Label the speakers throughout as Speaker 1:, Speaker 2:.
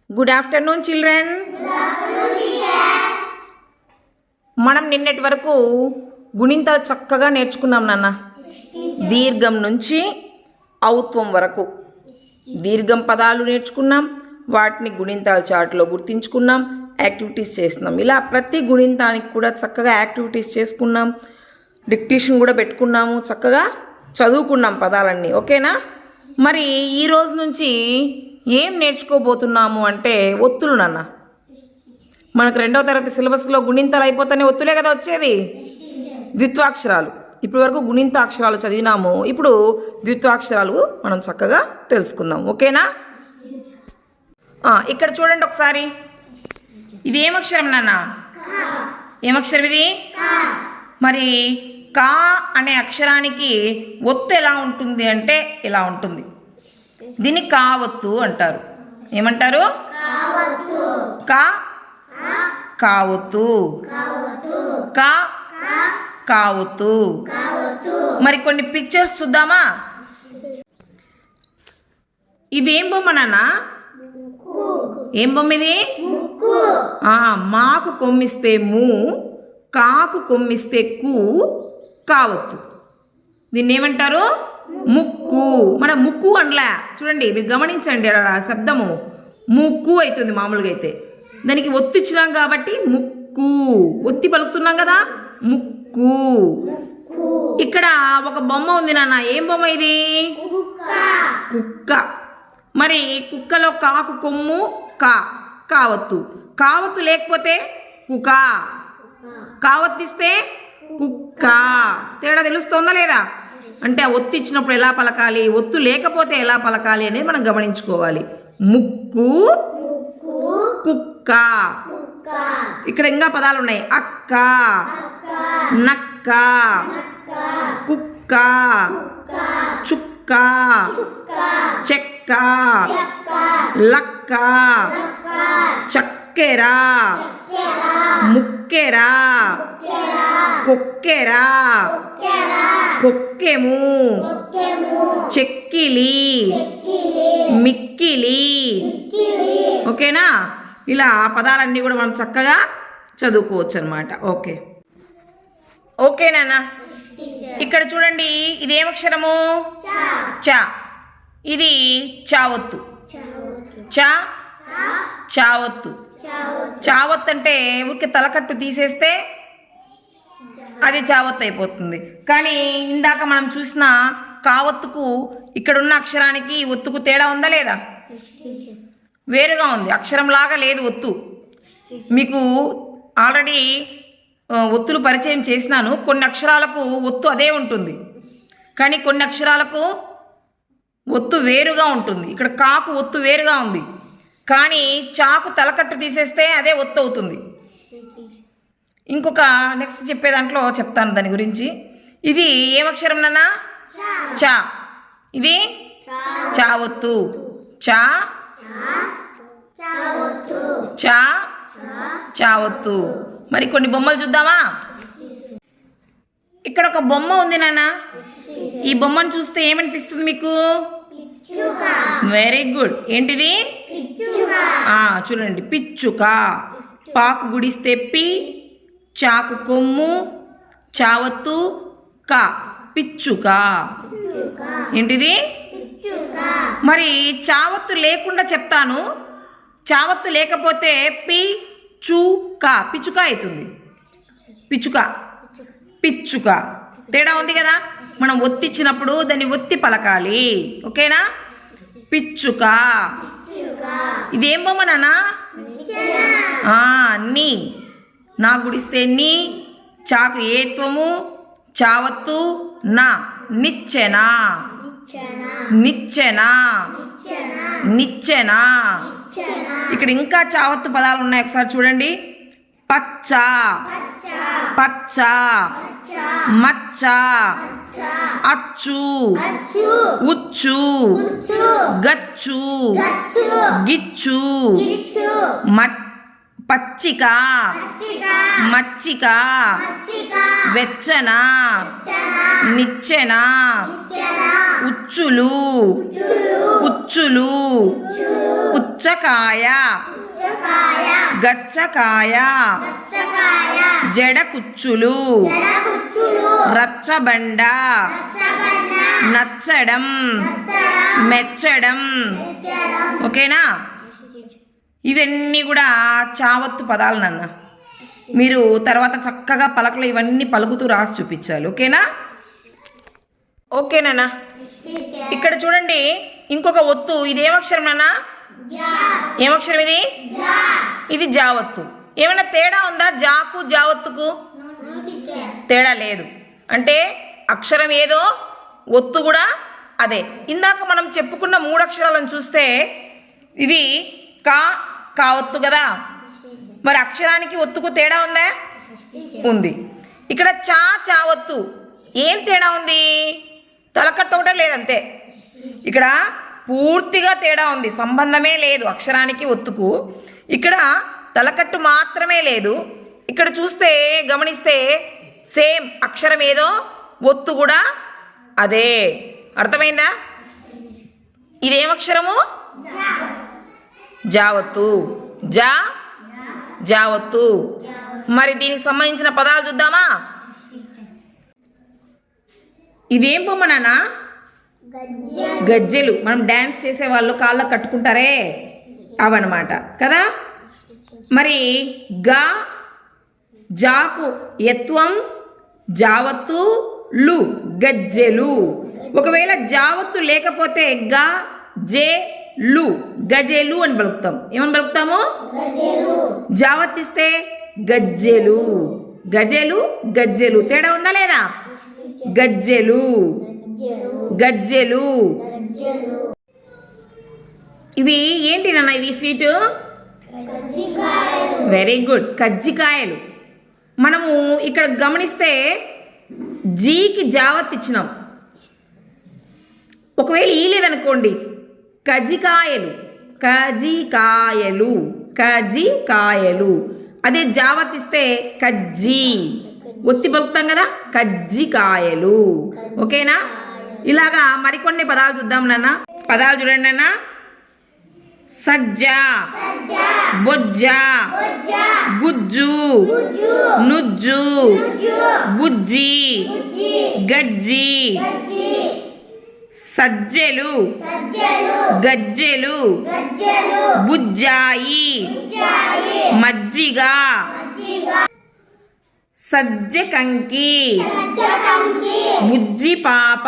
Speaker 1: Good afternoon children. మనం నిన్నటి వరకు గుణింతాలు చక్కగా నేర్చుకున్నాం నాన్న. దీర్ఘం నుంచి ఔత్వం వరకు దీర్ఘం పదాలు నేర్చుకున్నాం, వాటిని గుణింతాల చార్ట్లో గుర్తించుకున్నాం, యాక్టివిటీస్ చేస్తున్నాం. ఇలా ప్రతి గుణింతానికి కూడా చక్కగా యాక్టివిటీస్ చేసుకున్నాం, డిక్టేషన్ కూడా పెట్టుకున్నాము, చక్కగా చదువుకున్నాం పదాలన్నీ. ఓకేనా? మరి ఈరోజు నుంచి ఏం నేర్చుకోబోతున్నాము అంటే ఒత్తులు నాన్న. మనకు 2వ తరగతి సిలబస్లో గుణింతాలు అయిపోతానే ఒత్తులే కదా వచ్చేది, ద్విత్వాక్షరాలు. ఇప్పటి వరకు గుణింతాక్షరాలు చదివినాము, ఇప్పుడు ద్విత్వాక్షరాలు మనం చక్కగా తెలుసుకుందాం. ఓకేనా? ఇక్కడ చూడండి ఒకసారి. ఇది ఏమక్షరం నాన్న? ఏమక్షరం ఇది? మరి కా అనే అక్షరానికి ఒత్తు ఎలా ఉంటుంది అంటే ఇలా ఉంటుంది. దీన్ని కావత్తు అంటారు. ఏమంటారు? కా కావత్తు, కా కావత్తు. మరి కొన్ని పిక్చర్స్ చూద్దామా? ఇది ఏం బొమ్మ నాన్న? ఏం బొమ్మ ఇది? మాకు కొమ్మిస్తే ము, కాకు కొమ్మిస్తే కు, కావత్తు. దీన్ని ఏమంటారు? ముక్కు. మన ముక్కు అనలా, చూడండి మీరు గమనించండి, శబ్దము ముక్కు అవుతుంది మామూలుగా. అయితే దానికి ఒత్తి ఇచ్చినాం కాబట్టి ముక్కు, ఒత్తి పలుకుతున్నాం కదా, ముక్కు. ఇక్కడ ఒక బొమ్మ ఉంది నాన్న. ఏం బొమ్మ ఇది? కుక్క. మరి కుక్కలో కాకు కొమ్ము కా, కావత్తు. కావత్తు లేకపోతే కుక, కావత్తిస్తే కుక్క. తేడా తెలుస్తోందా లేదా? అంటే ఆ ఒత్తి ఇచ్చినప్పుడు ఎలా పలకాలి, ఒత్తు లేకపోతే ఎలా పలకాలి అనేది మనం గమనించుకోవాలి. ముక్కు, కుక్క. ఇక్కడ ఇంకా పదాలు ఉన్నాయి. అక్క, నక్క, కుక్క, చుక్క, చెక్క, లక్క, చక్కెర, ముక్కెర, కొక్కెర, కొక్కెము, చెక్కిలి, మిక్కిలి. ఓకేనా? ఇలా పదాలన్నీ కూడా మనం చక్కగా చదువుకోవచ్చు అనమాట. ఓకేనా? ఇక్కడ చూడండి, ఇది ఏమక్షరము? చా. ఇది చావత్తు. చా, చావత్తు. చావత్తు అంటే ఊరికి తలకట్టు తీసేస్తే అది చావత్తు అయిపోతుంది. కానీ ఇందాక మనం చూసిన కావత్తుకు ఇక్కడున్న అక్షరానికి ఒత్తుకు తేడా ఉందా లేదా? వేరుగా ఉంది, అక్షరంలాగా లేదు ఒత్తు. మీకు ఆల్రెడీ ఒత్తులు పరిచయం చేసినాను. కొన్ని అక్షరాలకు ఒత్తు అదే ఉంటుంది, కానీ కొన్ని అక్షరాలకు ఒత్తు వేరుగా ఉంటుంది. ఇక్కడ కాకు ఒత్తు వేరుగా ఉంది, కానీ చాకు తలకట్టు తీసేస్తే అదే ఒత్తు అవుతుంది. ఇంకొక నెక్స్ట్ చెప్పే దాంట్లో చెప్తాను దాని గురించి. ఇది ఏమక్షరం నాన్న? చా. ఇది చావత్తు. చా, చా, చావత్తు. మరి కొన్ని బొమ్మలు చూద్దామా? ఇక్కడ ఒక బొమ్మ ఉంది నాన్న. ఈ బొమ్మను చూస్తే ఏమనిపిస్తుంది మీకు? Very good. ఏంటిది? చూడండి, పిచ్చుక. పాకు గుడిస్తే పి, చాకు కొమ్ము, చావత్తు, కా, పిచ్చుక. ఏంటిది? మరి చావత్తు లేకుండా చెప్తాను. చావత్తు లేకపోతే పి, చు, కా, పిచ్చుక అవుతుంది. పిచ్చుక, పిచ్చుక. తేడా ఉంది కదా. మనం ఒత్తిచ్చినప్పుడు దాన్ని ఒత్తి పలకాలి. ఓకేనా? పిచ్చుక. ఇదేం బొమ్మ నాన్న? నీ. నా గుడిస్తే నీ, చాకు ఏత్వము, చావత్తు, నా, నిచ్చెన, నిచ్చెన, నిచ్చెన. ఇక్కడ ఇంకా చావత్తు పదాలు ఉన్నాయి, ఒకసారి చూడండి. పచ్చ, పచ్చ, మచ్చ, అచ్చు, ఉచ్చు, గచ్చు, గిచ్చు, పచ్చిక, మచ్చిక, వెచ్చన, నిచ్చెన, ఉచ్చులు, కుచ్చులు, ఉచ్చ పుచ్చకాయ గచ్చకాయ జడ కుచ్చులు రచ్చబండ నచ్చడం మెచ్చడం. ఓకేనా? ఇవన్నీ కూడా చావత్తు పదాలు నాన్న. మీరు తర్వాత చక్కగా పలకలు ఇవన్నీ పలుకుతూ రాసి చూపించాలి. ఓకేనా? ఓకేనా? ఇక్కడ చూడండి ఇంకొక ఒత్తు. ఇది ఏమక్షరం నాన్న? ఏమక్షరం ఇది? ఇది జావత్తు. ఏమైనా తేడా ఉందా జాకు జావత్తుకు? తేడా లేదు. అంటే అక్షరం ఏదో ఒత్తు కూడా అదే. ఇందాక మనం చెప్పుకున్న 3 అక్షరాలను చూస్తే ఇవి కావత్తు కదా. మరి అక్షరానికి ఒత్తుకు తేడా ఉందా? ఉంది. ఇక్కడ చావత్తు ఏం తేడా ఉంది? తలకట్టు ఒకటే లేదంతే. ఇక్కడ పూర్తిగా తేడా ఉంది, సంబంధమే లేదు అక్షరానికి ఒత్తుకు. ఇక్కడ తలకట్టు మాత్రమే లేదు. ఇక్కడ చూస్తే గమనిస్తే సేమ్ అక్షరం ఏదో ఒత్తు కూడా అదే. అర్థమైందా? ఇదేమక్షరము? జావత్తు. జావత్తు. మరి దీనికి సంబంధించిన పదాలు చూద్దామా? ఇదేం బొమ్మ నాన్న? గజ్జెలు. మనం డ్యాన్స్ చేసే వాళ్ళు కాళ్ళకు కట్టుకుంటారే అవన్నమాట కదా. మరి జాకు ఎత్వం జావత్తు లు గజ్జెలు. ఒకవేళ జావత్తు లేకపోతే లు గజెలు అని పలుకుతాం. ఏమని పలుకుతాము? జావత్తిస్తే గజ్జెలు. గజ్జెలు. తేడా ఉందా లేదా? గజ్జెలు. ఇవి ఏంటి నాన్న? ఇవి స్వీటు. వెరీ గుడ్, కజ్జికాయలు. మనము ఇక్కడ గమనిస్తే జీకి జావత్ ఇచ్చినాం. ఒకవేళ ఈ లేదనుకోండి కజ్జికాయలు. అదే జావత్ ఇస్తే కజ్జి. ఒత్తి పలుకుతాం కదా, కజ్జికాయలు. ఓకేనా? ఇలాగా మరికొన్ని పదాలు చూద్దాం నాన్న. పదాలు చూడండి నాన్న. సజ్జ, బొజ్జ, గుజ్జు, నుజ్జు, బుజ్జి, గజ్జి. సజ్జెలు, గజ్జెలు, బుజ్జాయి, మజ్జిగ, సజ్జ కంకి, బుజ్జి పాప,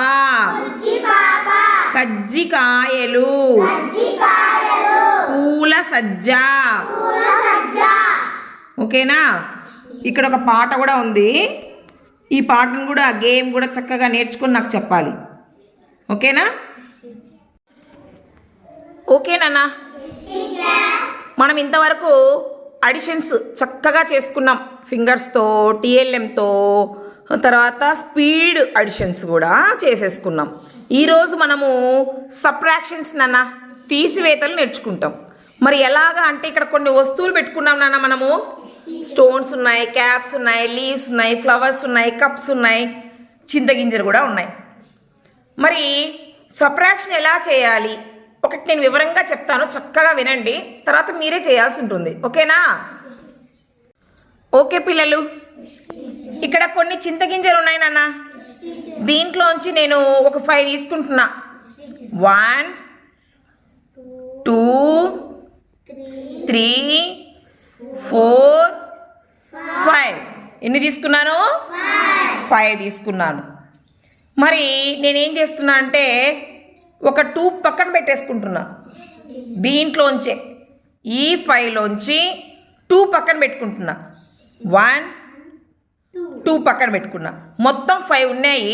Speaker 1: కజ్జికాయలు, పూల సజ్జ. ఓకేనా? ఇక్కడ ఒక పాట కూడా ఉంది. ఈ పాటను కూడా గేమ్ కూడా చక్కగా నేర్చుకుని నాకు చెప్పాలి. ఓకేనా? ఓకేనా? మనం ఇంతవరకు అడిషన్స్ చక్కగా చేసుకున్నాం. ఫింగర్స్తో, టీఎల్ఎంతో, తర్వాత స్పీడ్ అడిషన్స్ కూడా చేసేసుకున్నాం. ఈరోజు మనము సబ్ట్రాక్షన్స్ నాన్న, తీసివేతలు నేర్చుకుంటాం. మరి ఎలాగా అంటే ఇక్కడ కొన్ని వస్తువులు పెట్టుకున్నాం నాన్న. మనము స్టోన్స్ ఉన్నాయి, క్యాప్స్ ఉన్నాయి, లీవ్స్ ఉన్నాయి, ఫ్లవర్స్ ఉన్నాయి, కప్స్ ఉన్నాయి, చింతగింజలు కూడా ఉన్నాయి. మరి సబ్ట్రాక్షన్ ఎలా చేయాలి ఒకటి నేను వివరంగా చెప్తాను, చక్కగా వినండి. తర్వాత మీరే చేయాల్సి ఉంటుంది. ఓకేనా? ఓకే పిల్లలు, ఇక్కడ కొన్ని చింతగింజలు ఉన్నాయి నాన్న. దీంట్లోంచి నేను ఒక 5 తీసుకుంటున్నా. 1 2 3 4 5. ఎన్ని తీసుకున్నాను? 5 తీసుకున్నాను. మరి నేనేం చేస్తున్నా అంటే ఒక 2 పక్కన పెట్టేసుకుంటున్నా. దీంట్లోంచే ఈ 5లోంచి 2 పక్కన పెట్టుకుంటున్నా. 1 2 పక్కన పెట్టుకున్నా. మొత్తం 5 ఉన్నాయి.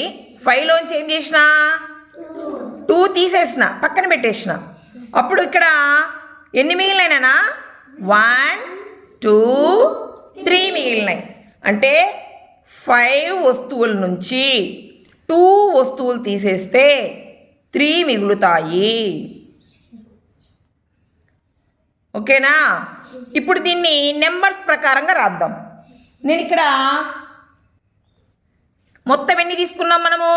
Speaker 1: 5లోంచి ఏం చేసిన? 2 తీసేసిన, పక్కన పెట్టేసిన. అప్పుడు ఇక్కడ ఎన్ని మిగిలినాయినా? 1 2 3 మిగిలినాయి. అంటే 5 వస్తువుల నుంచి 2 వస్తువులు తీసేస్తే 3 మిగులుతాయి. ఓకేనా? ఇప్పుడు దీన్ని నెంబర్స్ ప్రకారంగా రాద్దాం. నేను ఇక్కడ మొత్తం ఎన్ని తీసుకున్నాం మనము?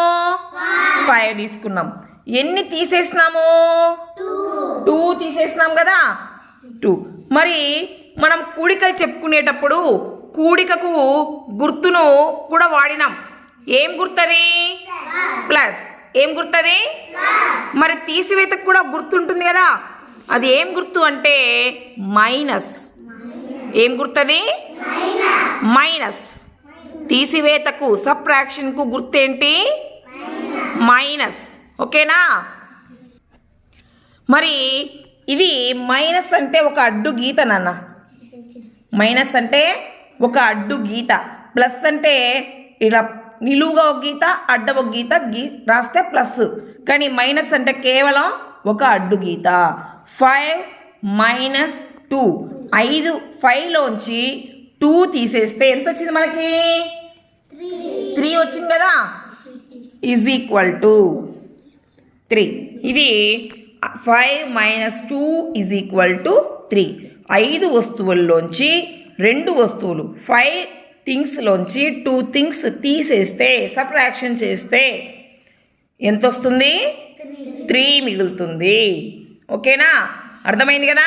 Speaker 1: 5 తీసుకున్నాం. ఎన్ని తీసేసినాము? 2 తీసేసినాం కదా. 2. మరి మనం కూడికలు చెప్పుకునేటప్పుడు కూడికకు గుర్తును కూడా వాడినాం. ఏం గుర్తది? ప్లస్. ఏం గుర్తది? మరి తీసివేతకు కూడా గుర్తుంటుంది కదా, అది ఏం గుర్తు అంటే మైనస్. ఏం గుర్తది? మైనస్. తీసివేతకు సబ్ట్రాక్షన్కు గుర్తేంటి? మైనస్. ఓకేనా? మరి ఇది మైనస్ అంటే ఒక అడ్డు గీత నాన్న. మైనస్ అంటే ఒక అడ్డు గీత, ప్లస్ అంటే ఇలా నిలువుగా ఒక గీత, అడ్డ ఒక గీత రాస్తే ప్లస్. కానీ మైనస్ అంటే కేవలం ఒక అడ్డు గీత. 5 - 2. 5 5లోంచి 2 తీసేస్తే ఎంత వచ్చింది మనకి? 3 వచ్చింది కదా, ఈజ్ ఈక్వల్ టు 3. ఇది 5 - 2 ఈజ్ ఈక్వల్ టు 3. 5 వస్తువుల్లోంచి 2 వస్తువులు, 5 థింగ్స్లోంచి 2 థింగ్స్ తీసేస్తే, సబ్ట్రాక్షన్ చేస్తే ఎంత వస్తుంది? 3 మిగులుతుంది. ఓకేనా? అర్థమైంది కదా?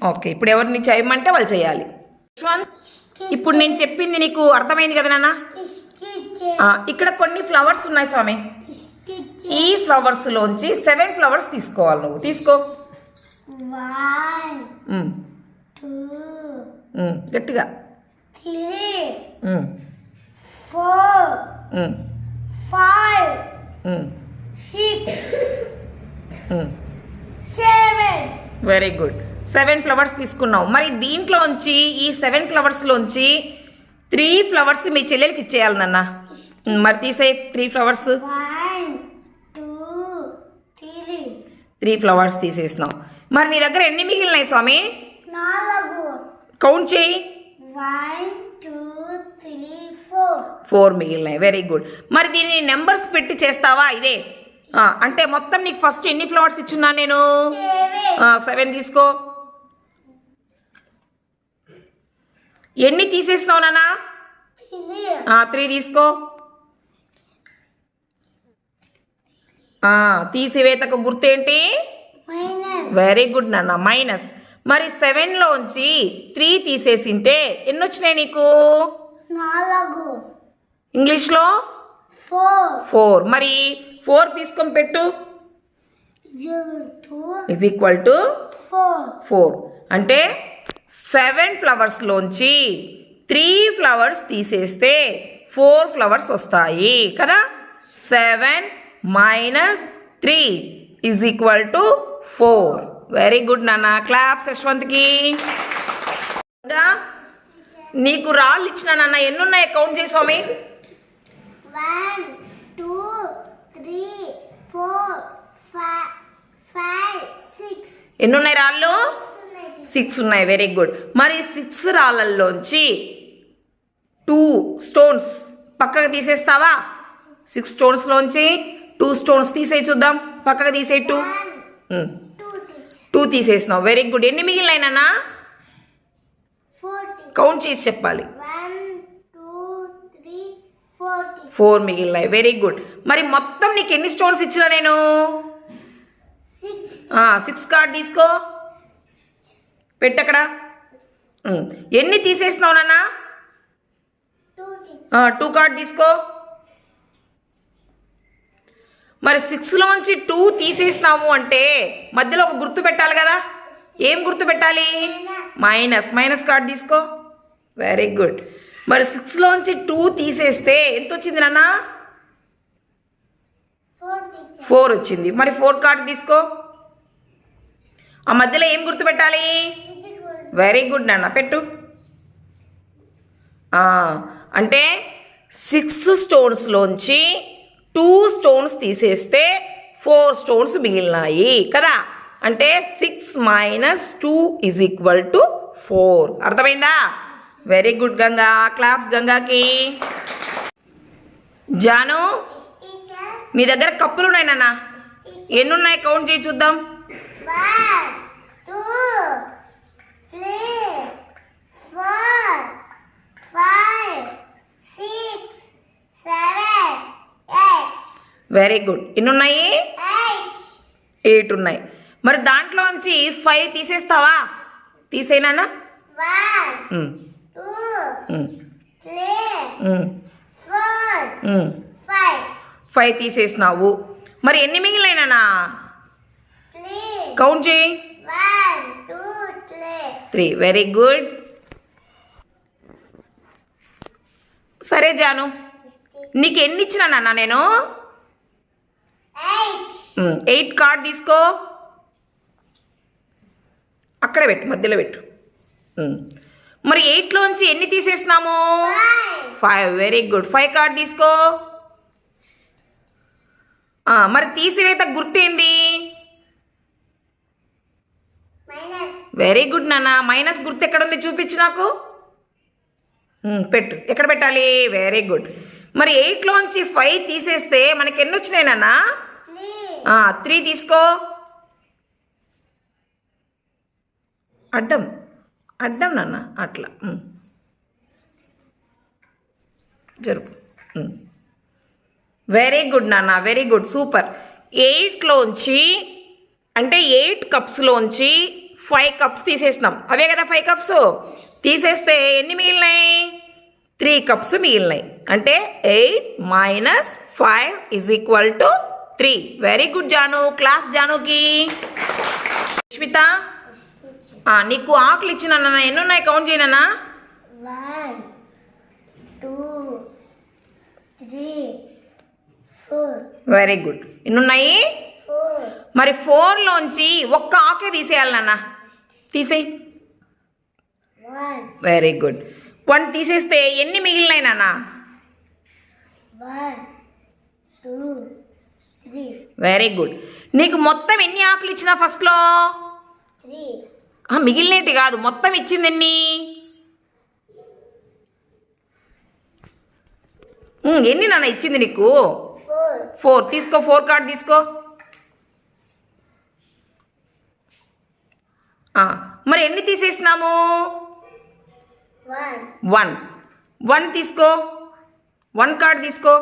Speaker 1: ఓకే, ఇప్పుడు ఎవరిని చేయమంటే వాళ్ళు చేయాలి. ఇప్పుడు నేను చెప్పింది నీకు అర్థమైంది కదా నాన్న? ఇక్కడ కొన్ని ఫ్లవర్స్ ఉన్నాయి స్వామి. ఈ ఫ్లవర్స్లోంచి 7 ఫ్లవర్స్ తీసుకోవాలి నువ్వు. తీసుకో.
Speaker 2: 1 2
Speaker 1: గట్టిగా
Speaker 2: 3 4 5 6 7.
Speaker 1: Very good. 7 ఫ్లవర్స్ తీసుకున్నావు. మరి దీంట్లోంచి ఈ 7 ఫ్లవర్స్లోంచి 3 ఫ్లవర్స్ మీ చెల్లెలకి ఇచ్చేయాలి నాన్న. మరి తీసే 3 ఫ్లవర్స్.
Speaker 2: 1 2 3.
Speaker 1: 3 ఫ్లవర్స్ తీసేసినావు. మరి నీ దగ్గర ఎన్ని మిగిలినాయి స్వామి?
Speaker 2: 4.
Speaker 1: కౌంట్ చేయి.
Speaker 2: 1 2 3 4.
Speaker 1: 4 మిగిలినాయి. Very good. మరి దీన్ని నెంబర్స్ పెట్టి చేస్తావా? ఇదే అంటే మొత్తం నీకు ఫస్ట్ ఎన్ని ఫ్లవర్స్ ఇచ్చున్నా నేను? 7 తీసుకో. ఎన్ని తీసేసినావు నాన్న? 3 తీసుకో. తీసివేతకు గుర్తేంటి? వెరీ గుడ్ నాన్న, మైనస్. మరి 7లోంచి 3 తీసేసింటే ఎన్ని వచ్చినాయి నీకు?
Speaker 2: 4.
Speaker 1: ఇంగ్లీష్లో 4. మరి 4 తీసుకొని పెట్టు. Is equal to 4. అంటే 7 ఫ్లవర్స్లోంచి 3 ఫ్లవర్స్ తీసేస్తే 4 ఫ్లవర్స్ వస్తాయి కదా. 7 - 3 is equal to 4. Very good నాన్న. క్లాప్స్ యశ్వంత్కి. నీకు రాళ్ళు ఇచ్చిన నాన్న, ఎన్ని ఉన్నాయి కౌంట్ చేయి స్వామి.
Speaker 2: 1 2 3 4 5 6.
Speaker 1: ఎన్ని ఉన్నాయి రాళ్ళు? 6 ఉన్నాయి. Very good. మరి 6 రాళ్ళల్లోంచి 2 స్టోన్స్ పక్కకు తీసేస్తావా? 6 స్టోన్స్లోంచి 2 స్టోన్స్ తీసేయి చూద్దాం. పక్కకు తీసే 2 తీసేసినావు. Very good. ఎన్ని మిగిలినాయి నాన్న?
Speaker 2: 4.
Speaker 1: కౌంట్ చేసి చెప్పాలి.
Speaker 2: 1 2 3 4.
Speaker 1: 4 మిగిలినాయి. Very good. మరి మొత్తం నీకు ఎన్ని స్టోన్స్ ఇచ్చినా నేను? 6 కార్డ్ తీసుకో, పెట్టక్కడ. ఎన్ని తీసేసినావు నాన్న? 2 కార్డ్ తీసుకో. మరి 6లోంచి 2 తీసేసినాము అంటే మధ్యలో ఒక గుర్తు పెట్టాలి కదా. ఏం గుర్తు పెట్టాలి? మైనస్ కార్డ్ తీసుకో. Very good. మరి 6లోంచి 2 తీసేస్తే ఎంత వచ్చింది నాన్న? 4 వచ్చింది. మరి 4 కార్డ్ తీసుకో. ఆ మధ్యలో ఏం గుర్తు పెట్టాలి? వెరీ గుడ్ నాన్న, పెట్టు. అంటే 6 స్టోన్స్లోంచి 2 స్టోన్స్ తీసేస్తే 4 స్టోన్స్ మిగిలినాయి కదా. అంటే 6 - 2 ఈజ్ ఈక్వల్ టు 4. అర్థమైందా? Very good Ganga. క్లాప్స్ గంగాకి. జాను, నీ దగ్గర కప్పులు ఉన్నాయి నాన్న. ఎన్ని ఉన్నాయి కౌంట్ చేయి చూద్దాం.
Speaker 2: 1 2 3 4 5 6 7 8.
Speaker 1: Very good. ఎన్ని ఉన్నాయి?
Speaker 2: 8.
Speaker 1: 8 ఉన్నాయి. మరి దాంట్లోంచి 5 తీసేస్తావా? తీసేనానా
Speaker 2: 1, 2, 3, 4, 5.
Speaker 1: 5 తీసేసినావు. మరి ఎన్ని మిగిలినాయినా?
Speaker 2: 3.
Speaker 1: కౌంట్ చేయి.
Speaker 2: 1, 2, 3.
Speaker 1: 3. Very good. సరే జాను, నీకు ఎన్ని ఇచ్చినా నాన్న నేను?
Speaker 2: 8.
Speaker 1: 8 కార్డ్ తీసుకో. అక్కడే పెట్టు, మధ్యలో పెట్టు. మరి 8లోంచి ఎన్ని తీసేసినాము? 5. Very good. 5 కార్డ్ తీసుకో. మరి తీసివేత గుర్తేంది?
Speaker 2: Minus.
Speaker 1: వెరీ గుడ్ నాన్న. మైనస్ గుర్తు ఎక్కడ ఉంది చూపించు నాకు. పెట్టు. ఎక్కడ పెట్టాలి? Very good. మరి 8లోంచి 5 తీసేస్తే మనకి ఎన్ని వచ్చినాయి నాన్న?
Speaker 2: 3.
Speaker 1: 3 తీసుకో. అడ్డం అడ్డం నాన్న, అట్లా జరుపు. వెరీ గుడ్ నాన్న, వెరీ గుడ్, సూపర్. 8లోంచి అంటే 8 కప్స్లోంచి 5 కప్స్ తీసేసినాం. అవే కదా 5 కప్స్. తీసేస్తే ఎన్ని మిగిలినాయి? 3 కప్స్ మిగిలినాయి. అంటే 8 - 5 = 3. Very good Janu. క్లాస్ జానుకి. సుష్మిత, నీకు ఆకులు ఇచ్చిన ఎన్ని ఉన్నాయి కౌంట్ చేయనా?
Speaker 2: 1, 2, 3, 4.
Speaker 1: Very good. ఎన్ని ఉన్నాయి?
Speaker 2: 4.
Speaker 1: మరి 4లోంచి ఒక్క ఆకే తీసేయాలి నాన్న. తీసేయి.
Speaker 2: 1,
Speaker 1: వెరీ గుడ్. 1 తీసేస్తే ఎన్ని మిగిలినాయి నాన్న?
Speaker 2: 1, 2, 3.
Speaker 1: Very good. నీకు మొత్తం ఎన్ని ఆకులు ఇచ్చినా ఫస్ట్లో?
Speaker 2: 3.
Speaker 1: మిగిలినట్టు కాదు, మొత్తం ఇచ్చింది ఎన్ని? ఎన్ని నాన్న ఇచ్చింది నీకు?
Speaker 2: 4.
Speaker 1: 4 తీసుకో. 4 కార్డ్ తీసుకో. మరి ఎన్ని తీసేసినాము?
Speaker 2: 1.
Speaker 1: 1 తీసుకో. 1 కార్డ్ తీసుకో.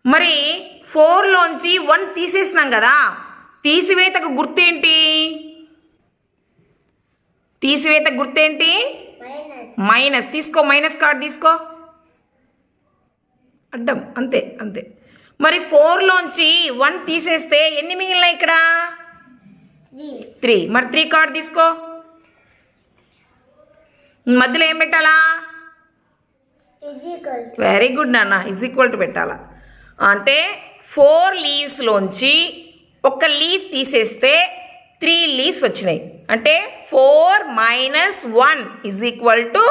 Speaker 1: మరి 4లోంచి 1 తీసేసినాం కదా, తీసివేతకు గుర్తేంటి? తీసివేతకు గుర్తేంటి?
Speaker 2: Minus.
Speaker 1: మైనస్. తీసుకో. మైనస్ కార్డ్ తీసుకో. అడ్డం. అంతే అంతే. మరి 4లోంచి 1 తీసేస్తే ఎన్ని మిగిలినాయి ఇక్కడ?
Speaker 2: 3.
Speaker 1: 3. మరి 3 కార్డ్ తీసుకో. మధ్యలో ఏం పెట్టాలా?
Speaker 2: =
Speaker 1: వెరీ గుడ్ నాన్న. = పెట్టాలా? అంటే 4 లీవ్స్లోంచి ఒక లీఫ్ తీసేస్తే 3 లీవ్స్ వచ్చినాయి. అంటే 4 - 1 =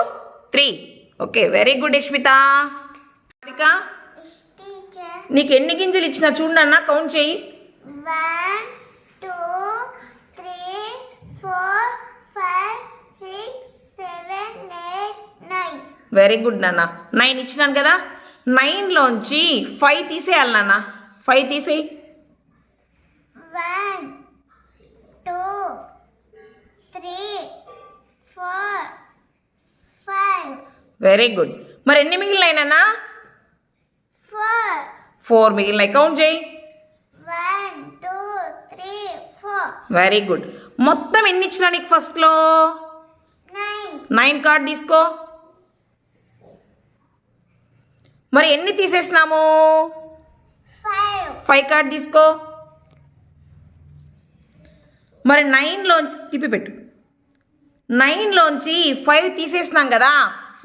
Speaker 1: 3. Okay, very good Yashmitha.
Speaker 2: Teacher.
Speaker 1: నీకు ఎన్ని గింజలు ఇచ్చినా చూడన్నా, కౌంట్ చేయి.
Speaker 2: 1, 2, 3, 4, 5, 6, 7, 8, 9.
Speaker 1: వెరీ గుడ్ నాన్న. 9 ఇచ్చినాను కదా. 9లోంచి 5 తీసేయాలి నాన్న. 5 తీసేయి.
Speaker 2: 1, 2, 3, 4, 5.
Speaker 1: Very good. మరి ఎన్ని మిగిలినాయి నాన్న?
Speaker 2: 4.
Speaker 1: 4 మిగిలినాయి. కౌంట్ చేయి.
Speaker 2: 1, 2, 3, 4.
Speaker 1: Very good. మొత్తం ఎన్ని ఇచ్చినా నీకు ఫస్ట్లో?
Speaker 2: 9.
Speaker 1: 9 కార్డ్ తీసుకో. మరి ఎన్ని తీసేసినాము?
Speaker 2: 5.
Speaker 1: 5 కార్డ్ తీసుకో. మరి 9లోంచి తిప్పి పెట్టు. 9లోంచి 5 తీసేసినాం కదా,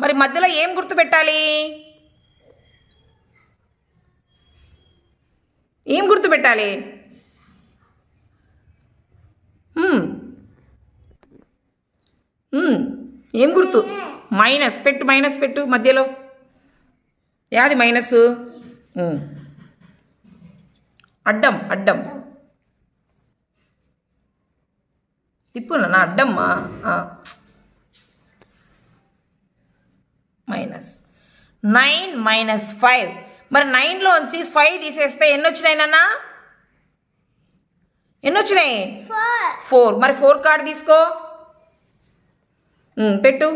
Speaker 1: మరి మధ్యలో ఏం గుర్తు పెట్టాలి? ఏం గుర్తు పెట్టాలి? ఏం గుర్తు? మైనస్ పెట్టు. మైనస్ పెట్టు మధ్యలో. యాది మైనస్? అడ్డం అడ్డం. తిప్పు నా అడ్డమ్మా. మైనస్. 9 - 5. మరి 9లోంచి 5 తీసేస్తే ఎన్ని వచ్చినాయి నాన్న? ఎన్ని వచ్చినాయి? 4. మరి 4 కార్డ్ తీసుకో. పెట్టు.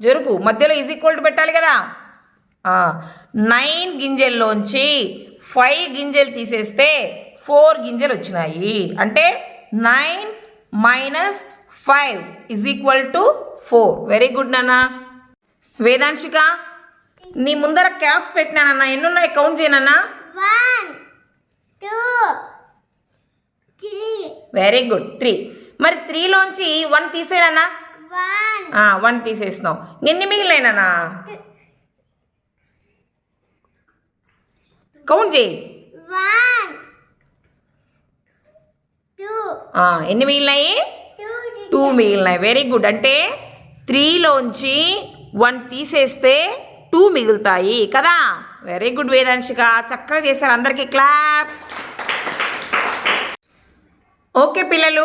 Speaker 1: జరుపు. మధ్యలో = పెట్టాలి కదా. 9 గింజల్లోంచి 5 గింజలు తీసేస్తే 4 గింజలు వచ్చినాయి. అంటే 9 minus 5 is equal to 4. Very good నాన్న. వేదాంశిక నీ ముందర క్యాప్స్ పెట్టినానన్న, ఎన్ని ఉన్నాయి కౌంట్ చేయనన్నా?
Speaker 2: 1 2 3
Speaker 1: very good 3. మరి 3లోంచి 1 తీసేనన్నా?
Speaker 2: 1
Speaker 1: 1 తీసేసినావు. ఎన్ని మిగిలినాయినా? కౌంట్ చేయి.
Speaker 2: 1 2
Speaker 1: ఎన్ని మిగిలినాయి? 2 మిగిలినాయి. Very good. అంటే 3లోంచి 1 తీసేస్తే 2 మిగులుతాయి కదా. వెరీ గుడ్ వేదాంశిక, చక్కగా చేస్తారు. అందరికీ క్లాప్స్. ఓకే పిల్లలు,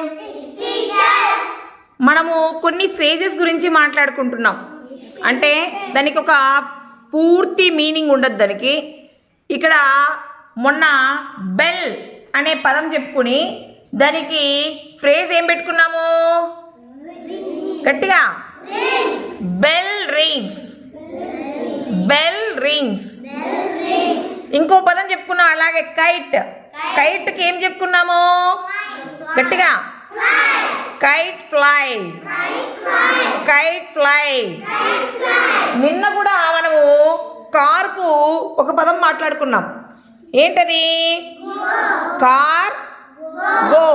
Speaker 1: మనము కొన్ని ఫ్రేజెస్ గురించి మాట్లాడుకుంటున్నాం. అంటే దానికి ఒక పూర్తి మీనింగ్ ఉండదు దానికి. ఇక్కడ మొన్న బెల్ అనే పదం చెప్పుకుని దానికి ఫ్రేజ్ ఏం పెట్టుకున్నాము? గట్టిగా బెల్ రింగ్స్. Bell rings. ఇంకో పదం చెప్పుకున్నాం అలాగే కైట్. కైట్కి ఏం చెప్పుకున్నాము? గట్టిగా కైట్ ఫ్లై. Kite fly. నిన్న కూడా మనము కార్కు ఒక పదం మాట్లాడుకున్నాం. ఏంటది? Car go.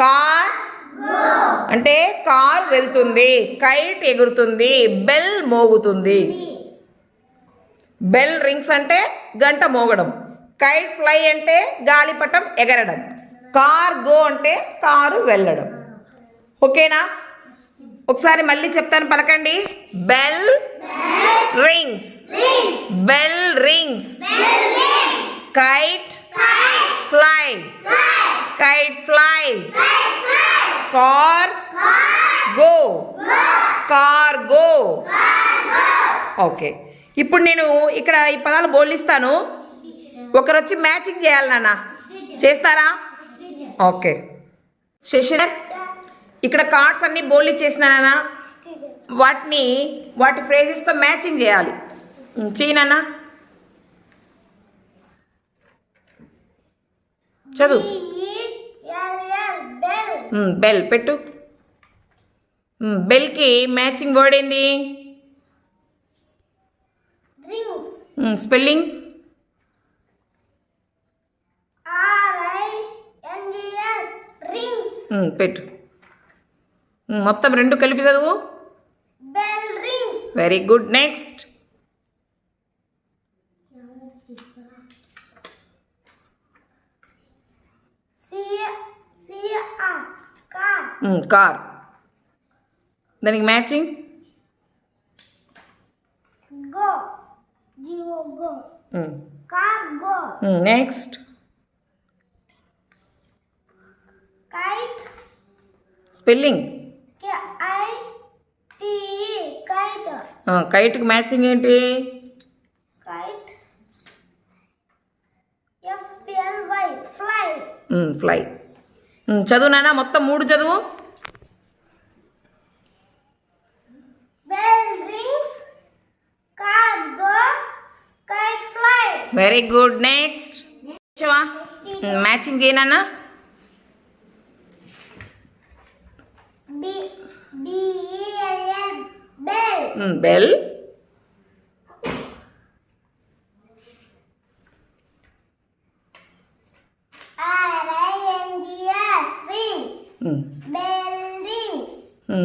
Speaker 1: కార్ అంటే కార్ వెళ్తుంది, కైట్ ఎగురుతుంది, బెల్ మోగుతుంది. బెల్ రింగ్స్ అంటే గంట మోగడం, కైట్ ఫ్లై అంటే గాలిపటం ఎగరడం, కార్ గో అంటే కారు వెళ్ళడం. ఓకేనా? ఒకసారి మళ్ళీ చెప్తాను, పలకండి. Bell rings. Bell rings. Kite fly. Kite fly. Car go. Car go. Okay, ఇప్పుడు నేను ఇక్కడ ఈ పదాలు బోలిస్తాను, ఒకరు వచ్చి మ్యాచింగ్ చేయాలి నాన్న. చేస్తారా? ఓకే. శశిధర్, ఇక్కడ కార్డ్స్ అన్నీ బోల్డ్ చేసినానా, వాటి ఫ్రేజెస్తో మ్యాచింగ్ చేయాలి. చేయనా? చదువు. బెల్ పెట్టు. బెల్కి మ్యాచింగ్ వర్డ్ ఏంది? స్పెల్లింగ్? పెట్టు. మొత్తం 2 కలిపి చదువు. Very good. నెక్స్ట్. కార్. దానికి మ్యాచింగ్? నెక్స్ట్. స్పెల్లింగ్? కైట్కి మ్యాచింగ్ ఏంటి? ఫ్లై. చదువు నాన్న, మొత్తం 3 చదువు. Very good. నెక్స్ట్. మ్యాచింగ్ చేయనా? బెల్.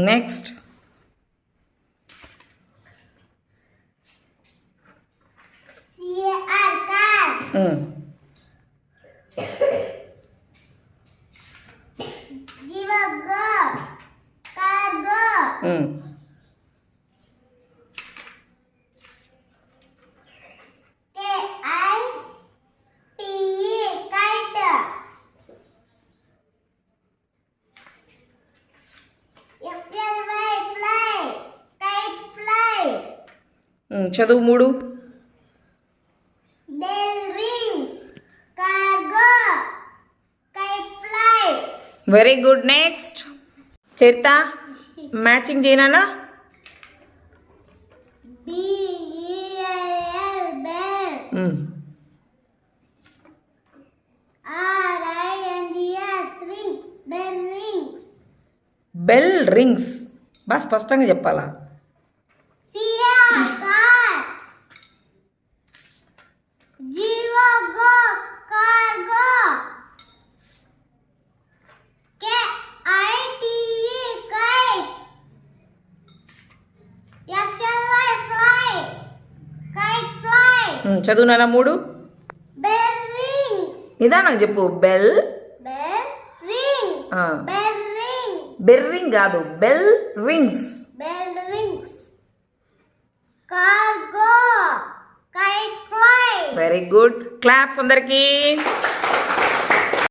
Speaker 1: నెక్స్ట్. చదువు 3. Very good. నెక్స్ట్. చరిత, మ్యాచింగ్ చేయనా? Bell rings. బాగా స్పష్టంగా చెప్పాలా?
Speaker 2: car. Jiva go, car go. K-I-T-E, kite. F-L-Y, fly. Kite fly.
Speaker 1: చదువు నాన్న 3.
Speaker 2: Bell rings.
Speaker 1: నిదానంగా చెప్పు. Bell
Speaker 2: Bell rings. Bell ring.
Speaker 1: బెర్రింగ్ కాదు, bell rings.
Speaker 2: Bell rings. Car go. Kite fly.
Speaker 1: Very good. Claps అందరికీ.